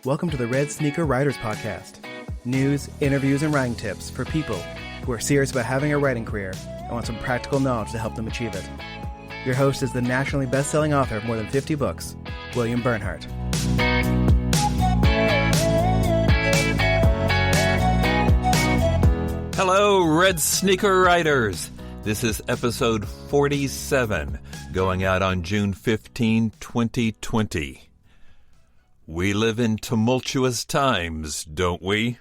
Welcome to the Red Sneaker Writers Podcast. News, interviews, and writing tips for people who are serious about having a writing career and want some practical knowledge to help them achieve it. Your host is the nationally best-selling author of more than 50 books, William Bernhardt. Hello, Red Sneaker Writers. This is episode 47, going out on June 15, 2020. We live in tumultuous times, don't we?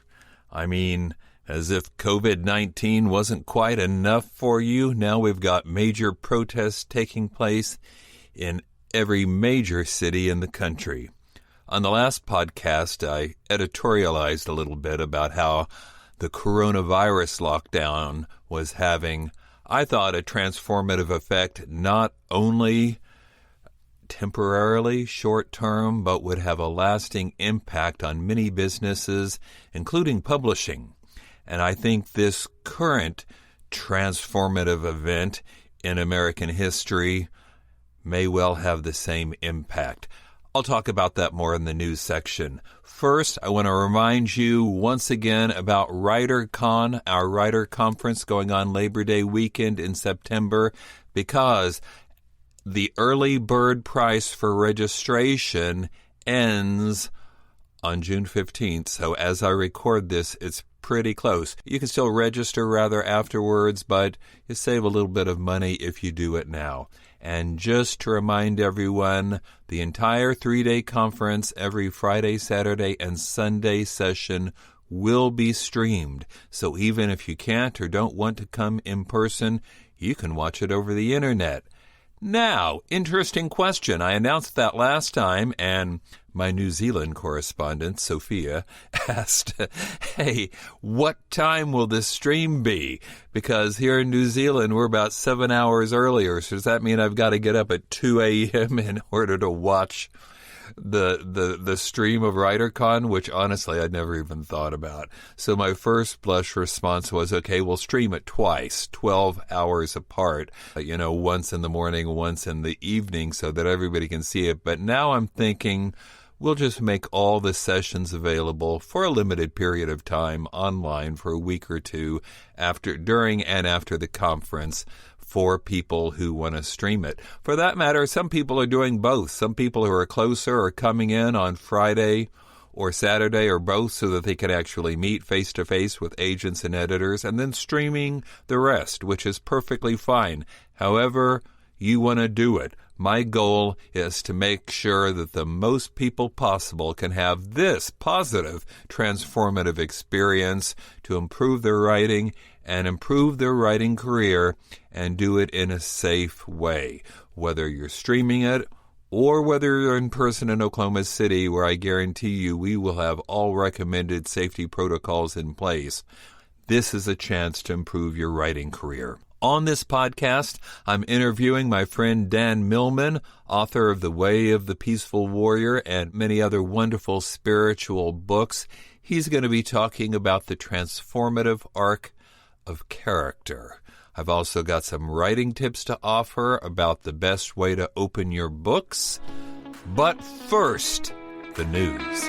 I mean, as if COVID-19 wasn't quite enough for you, now we've got major protests taking place in every major city in the country. On the last podcast, I editorialized a little bit about how the coronavirus lockdown was having, I thought, a transformative effect, not only temporarily, short-term, but would have a lasting impact on many businesses, including publishing. And I think this current transformative event in American history may well have the same impact. I'll talk about that more in the news section. First, I want to remind you once again about WriterCon, our writer conference going on Labor Day weekend in September, because the early bird price for registration ends on June 15th. So as I record this, it's pretty close. You can still register afterwards, but you save a little bit of money if you do it now. And just to remind everyone, the entire 3-day conference, every Friday, Saturday, and Sunday session will be streamed. So even if you can't or don't want to come in person, you can watch it over the internet. Now, interesting question. I announced that last time, and my New Zealand correspondent, Sophia, asked, hey, what time will this stream be? Because here in New Zealand, we're about 7 hours earlier. So does that mean I've got to get up at 2 a.m. in order to watch the stream of WriterCon, which honestly I'd never even thought about. So my first blush response was, okay, we'll stream it twice, 12 hours apart, once in the morning, once in the evening, so that everybody can see it. But now I'm thinking we'll just make all the sessions available for a limited period of time online for a week or two during and after the conference, for people who want to stream it. For that matter, some people are doing both. Some people who are closer are coming in on Friday or Saturday or both so that they can actually meet face-to-face with agents and editors, and then streaming the rest, which is perfectly fine. However you want to do it. My goal is to make sure that the most people possible can have this positive, transformative experience to improve their writing and improve their writing career, and do it in a safe way, whether you're streaming it or whether you're in person in Oklahoma City, where I guarantee you we will have all recommended safety protocols in place. This is a chance to improve your writing career. On this podcast, I'm interviewing my friend Dan Millman, author of The Way of the Peaceful Warrior and many other wonderful spiritual books. He's going to be talking about the transformative arc of character. I've also got some writing tips to offer about the best way to open your books. But first, the news.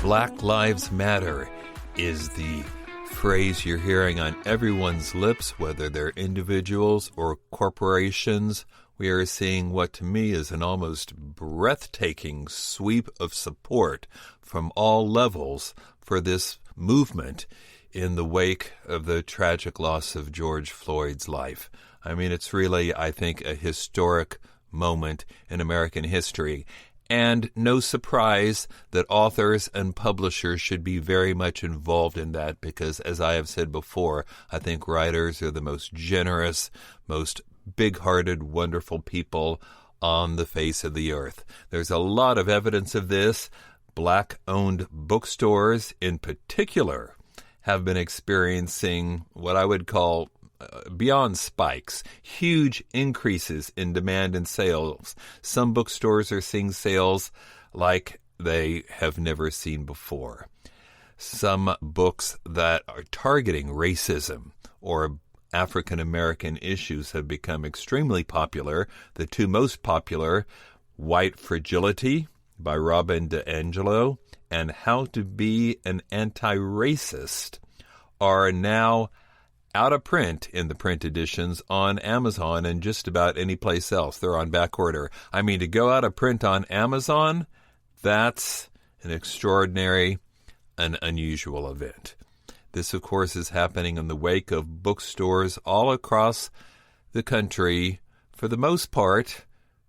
Black Lives Matter is the phrase you're hearing on everyone's lips, whether they're individuals or corporations. We are seeing what to me is an almost breathtaking sweep of support from all levels for this movement in the wake of the tragic loss of George Floyd's life. I mean, it's really, I think, a historic moment in American history. And no surprise that authors and publishers should be very much involved in that because, as I have said before, I think writers are the most generous, most big-hearted, wonderful people on the face of the earth. There's a lot of evidence of this. Black-owned bookstores, in particular, have been experiencing what I would call beyond spikes, huge increases in demand and sales. Some bookstores are seeing sales like they have never seen before. Some books that are targeting racism or African American issues have become extremely popular. The two most popular, White Fragility by Robin DiAngelo and How to Be an Anti-Racist, are now out of print in the print editions on Amazon and just about any place else. They're on back order. I mean, to go out of print on Amazon, that's an extraordinary and unusual event. This, of course, is happening in the wake of bookstores all across the country, for the most part,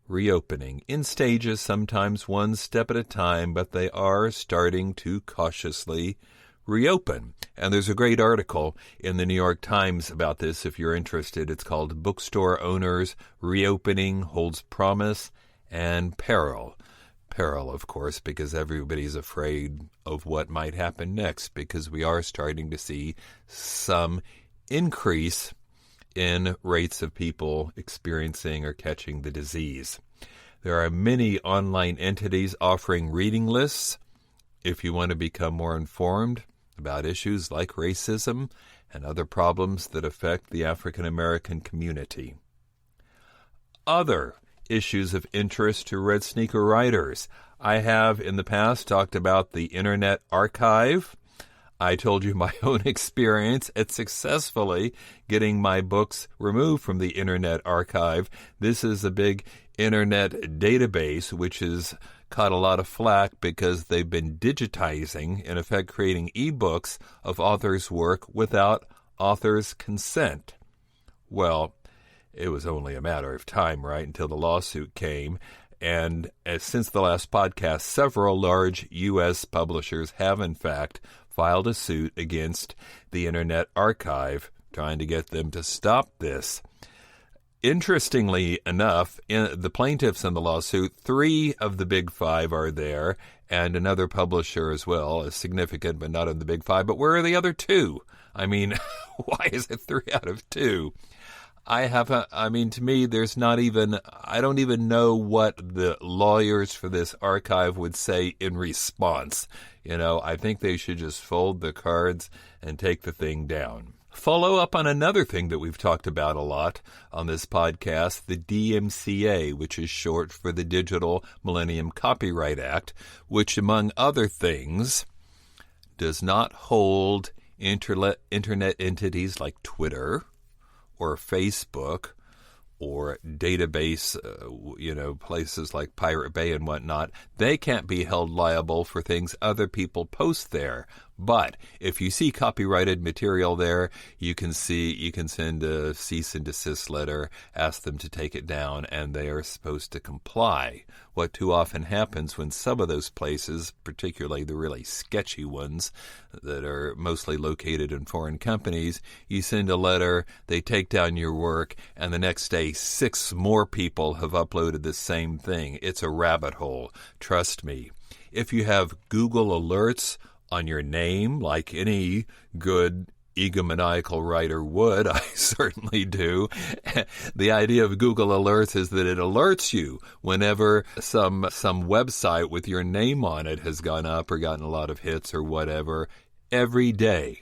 reopening in stages, sometimes one step at a time, but they are starting to cautiously reopen. And there's a great article in the New York Times about this if you're interested. It's called Bookstore Owners Reopening Holds Promise and Peril. Peril, of course, because everybody's afraid of what might happen next, because we are starting to see some increase in rates of people experiencing or catching the disease. There are many online entities offering reading lists if you want to become more informed about issues like racism and other problems that affect the African American community. Other issues of interest to Red Sneaker writers. I have in the past talked about the Internet Archive. I told you my own experience at successfully getting my books removed from the Internet Archive. This is a big internet database which has caught a lot of flack because they've been digitizing, in effect creating ebooks of authors' work without authors' consent. Well, it was only a matter of time, right, until the lawsuit came. And since the last podcast, several large U.S. publishers have, in fact, filed a suit against the Internet Archive, trying to get them to stop this. Interestingly enough, the plaintiffs in the lawsuit, 3 of the big 5 are there, and another publisher as well, is significant, but not in the big 5. But where are the other 2? I mean, why is it 3 out of 2? To me, there's not even, I don't even know what the lawyers for this archive would say in response. I think they should just fold the cards and take the thing down. Follow up on another thing that we've talked about a lot on this podcast, the DMCA, which is short for the Digital Millennium Copyright Act, which, among other things, does not hold internet entities like Twitter or Facebook or database, places like Pirate Bay and whatnot. They can't be held liable for things other people post there. But if you see copyrighted material there, you can send a cease and desist letter, ask them to take it down, and they are supposed to comply. What too often happens when some of those places, particularly the really sketchy ones that are mostly located in foreign companies, you send a letter, they take down your work, and the next day 6 more people have uploaded the same thing. It's a rabbit hole. Trust me. If you have Google alerts on your name, like any good egomaniacal writer would, I certainly do. The idea of Google Alerts is that it alerts you whenever some website with your name on it has gone up or gotten a lot of hits or whatever, every day.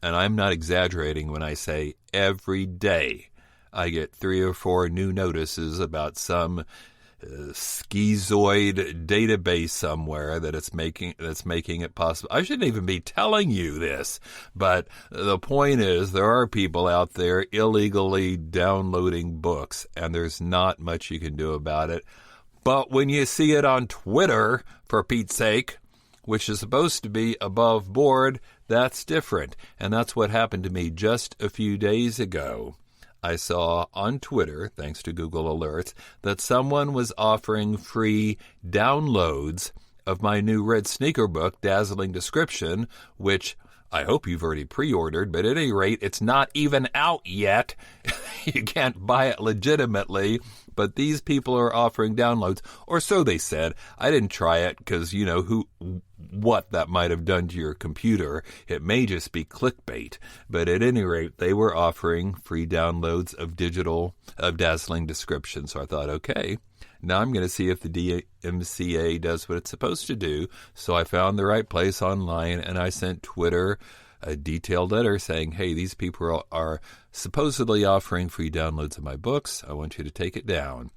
And I'm not exaggerating when I say every day. I get 3 or 4 new notices about some schizoid database somewhere that's making it possible. I shouldn't even be telling you this, but the point is there are people out there illegally downloading books, and there's not much you can do about it. But when you see it on Twitter, for Pete's sake, which is supposed to be above board, that's different. And that's what happened to me just a few days ago. I saw on Twitter, thanks to Google Alerts, that someone was offering free downloads of my new Red Sneaker book, Dazzling Description, which I hope you've already pre-ordered, but at any rate, it's not even out yet. You can't buy it legitimately, but these people are offering downloads, or so they said. I didn't try it because, what that might have done to your computer. It may just be clickbait, but at any rate, they were offering free downloads of Dazzling Description. So I thought, okay, now I'm going to see if the DMCA does what it's supposed to do. So I found the right place online, and I sent Twitter a detailed letter saying, hey, these people are supposedly offering free downloads of my books. I want you to take it down.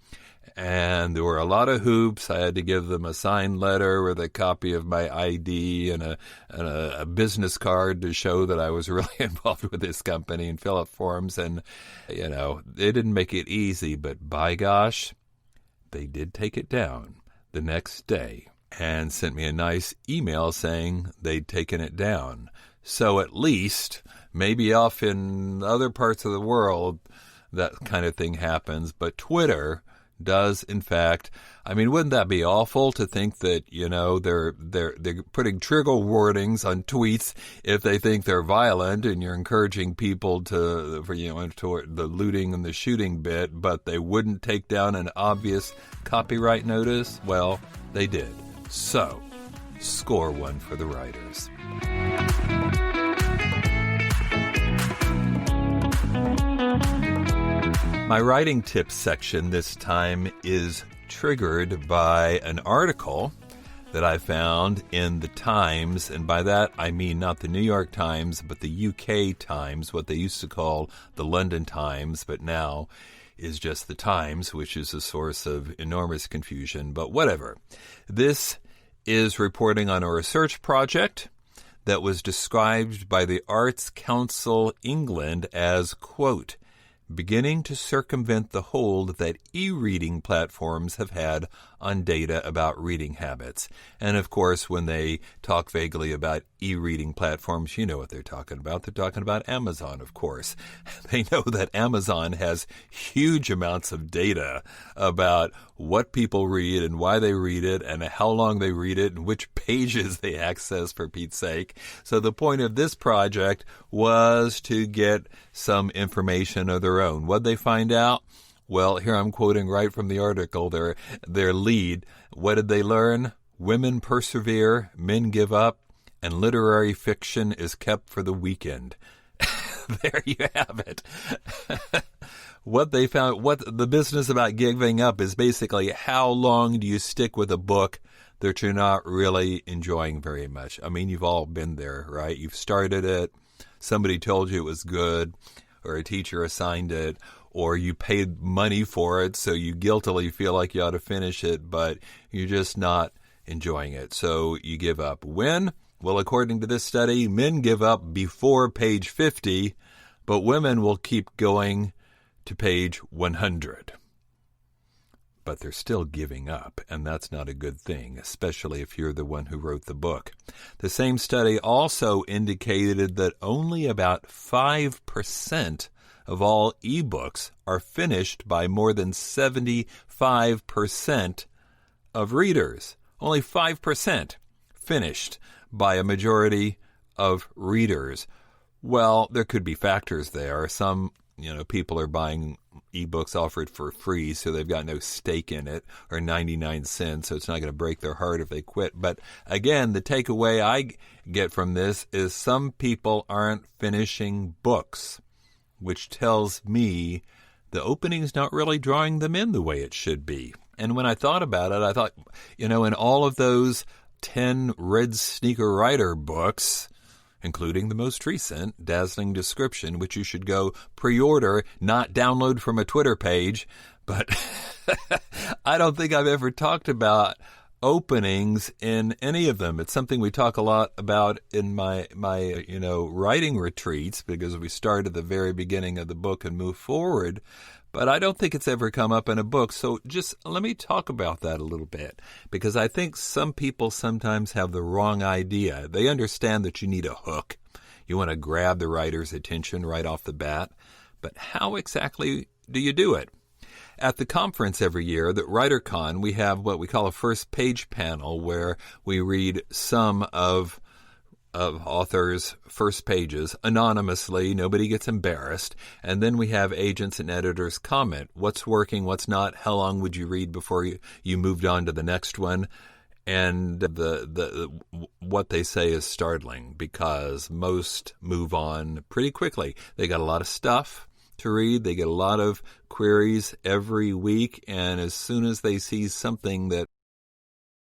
And there were a lot of hoops. I had to give them a signed letter with a copy of my ID and a business card to show that I was really involved with this company and fill out forms. And, they didn't make it easy, but by gosh, they did take it down the next day and sent me a nice email saying they'd taken it down. So at least, maybe off in other parts of the world, that kind of thing happens. But Twitter does, in fact. I mean, wouldn't that be awful to think that, they're putting trigger warnings on tweets if they think they're violent, and you're encouraging people toward the looting and the shooting bit, but they wouldn't take down an obvious copyright notice? Well, they did. So, score one for the writers. My writing tips section this time is triggered by an article that I found in the Times, and by that I mean not the New York Times, but the UK Times, what they used to call the London Times, but now is just the Times, which is a source of enormous confusion, but whatever. This is reporting on a research project that was described by the Arts Council England as, quote, beginning to circumvent the hold that e-reading platforms have had on data about reading habits. And of course, when they talk vaguely about e-reading platforms, you know what they're talking about. They're talking about Amazon, of course. They know that Amazon has huge amounts of data about what people read and why they read it and how long they read it and which pages they access, for Pete's sake. So the point of this project was to get some information of their own. What'd they find out? Well, here I'm quoting right from the article, their lead. What did they learn? Women persevere, men give up, and literary fiction is kept for the weekend. There you have it. What they found, what the business about giving up is basically how long do you stick with a book that you're not really enjoying very much. I mean, you've all been there, right? You've started it, somebody told you it was good, or a teacher assigned it, or you paid money for it, so you guiltily feel like you ought to finish it, but you're just not enjoying it, so you give up. When? Well, according to this study, men give up before page 50, but women will keep going to page 100. But they're still giving up, and that's not a good thing, especially if you're the one who wrote the book. The same study also indicated that only about 5% of all ebooks are finished by more than 75% of readers. Only 5% finished by a majority of readers. Well, there could be factors there. Some people are buying ebooks offered for free, so they've got no stake in it, or 99 cents, so it's not going to break their heart if they quit. But again, the takeaway I get from this is some people aren't finishing books, which tells me the opening's not really drawing them in the way it should be. And when I thought about it, I thought, in all of those 10 Red Sneaker Writer books, including the most recent, Dazzling Description, which you should go pre-order, not download from a Twitter page. But I don't think I've ever talked about openings in any of them. It's something we talk a lot about in my writing retreats, because we start at the very beginning of the book and move forward. But I don't think it's ever come up in a book. So just let me talk about that a little bit, because I think some people sometimes have the wrong idea. They understand that you need a hook. You want to grab the writer's attention right off the bat. But how exactly do you do it? At the conference every year, the WriterCon, we have what we call a first page panel, where we read some of authors' first pages anonymously. Nobody gets embarrassed. And then we have agents and editors comment. What's working, what's not, how long would you read before you moved on to the next one? And the what they say is startling, because most move on pretty quickly. They got a lot of stuff to read. They get a lot of queries every week, and as soon as they see something that